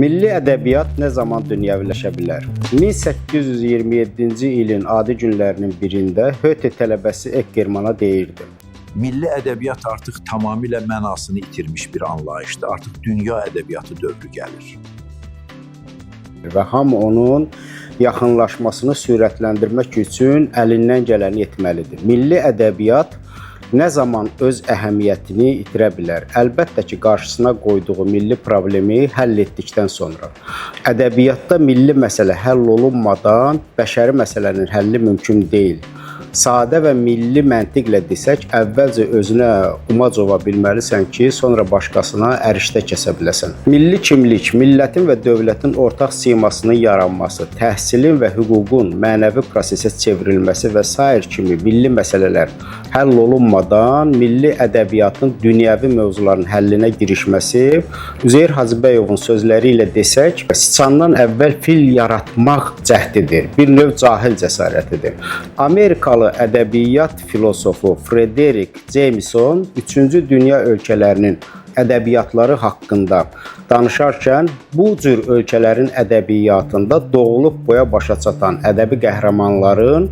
Milli ədəbiyyat nə zaman dünyəviləşə bilər? 1827-ci ilin adi günlərinin birində Höte tələbəsi Eckermanna deyirdi: Milli ədəbiyyat artıq tamamilə mənasını itirmiş bir anlayışdır. Artıq dünya ədəbiyyatı dövrü gəlir. Və hamı onun yaxınlaşmasını sürətləndirmək üçün əlindən gələni etməlidir. Milli ədəbiyyat nə zaman öz əhəmiyyətini itirə bilər? Əlbəttə ki, qarşısına qoyduğu milli problemi həll etdikdən sonra. Ədəbiyyatda milli məsələ həll olunmadan bəşəri məsələnin həlli mümkün deyil. Sadə və milli məntiqlə desək, əvvəlcə özünə umac ova bilməlisən ki, sonra başqasına ərişdə kəsə biləsən. Milli kimlik, millətin və dövlətin ortaq simasının yaranması, təhsilin və hüququn mənəvi prosesə çevrilməsi və sair kimi milli məsələlər həll olunmadan milli ədəbiyyatın dünyəvi mövzuların həllinə girişməsi, Üzeyir Hacıbəyovun sözləri ilə desək, siçandan əvvəl fil yaratmaq cəhdidir, bir növ cahil cəsarətidir. Amerikalı ədəbiyyat filosofu Frederick Jameson 3-cü dünya ölkələrinin ədəbiyyatları haqqında danışarkən bu cür ölkələrin ədəbiyyatında doğulub boya başa çatan ədəbi qəhrəmanların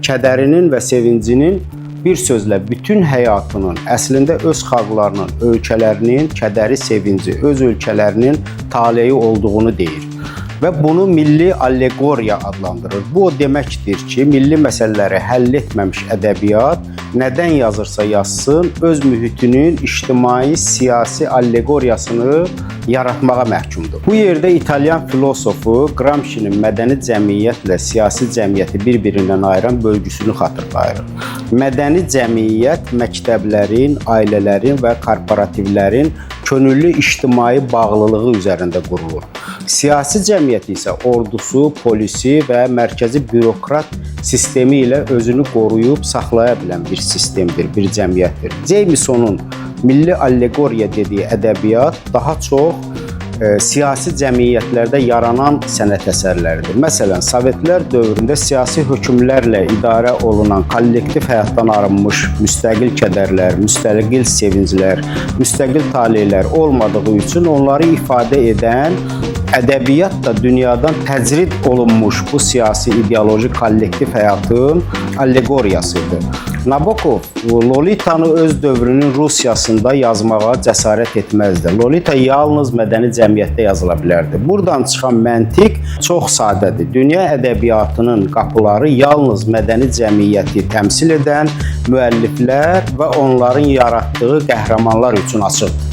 kədərinin və sevincinin, bir sözlə bütün həyatının, əslində öz xalqlarının, ölkələrinin kədəri, sevinci, öz ölkələrinin taleyi olduğunu deyir. Və bunu milli allegoriya adlandırır. Bu o deməkdir ki, milli məsələləri həll etməmiş ədəbiyyat nədən yazırsa yazsın, öz mühitinin ictimai, siyasi allegoriyasını yaratmağa məhkumdur. Bu yerdə İtalyan filosofu Gramsci'nin mədəni cəmiyyətlə siyasi cəmiyyəti bir-birindən ayıran bölgüsünü xatırlayır. Mədəni cəmiyyət məktəblərin, ailələrin və korporativlərin könüllü ictimai bağlılığı üzərində qurulur. Siyasi cəmiyyət isə ordusu, polisi və mərkəzi bürokrat sistemi ilə özünü qoruyub saxlaya bilən bir sistemdir, bir cəmiyyətdir. Jamesonun milli allegoriya dediyi ədəbiyyat daha çox siyasi cəmiyyətlərdə yaranan sənət əsərləridir. Məsələn, Sovetlər dövründə siyasi hökmlərlə idarə olunan kollektiv həyatdan arınmış müstəqil kədərlər, müstəqil sevinclər, müstəqil taleylər olmadığı üçün onları ifadə edən ədəbiyyat da dünyadan təcrid olunmuş bu siyasi ideoloji kollektiv həyatın allegoriyasıdır. Nabokov Lolitanı öz dövrünün Rusiyasında yazmağa cəsarət etməzdi. Lolita yalnız mədəni cəmiyyətdə yazıla bilərdi. Buradan çıxan məntiq çox sadədir. Dünya ədəbiyyatının qapıları yalnız mədəni cəmiyyəti təmsil edən müəlliflər və onların yaratdığı qəhrəmanlar üçün açıqdır.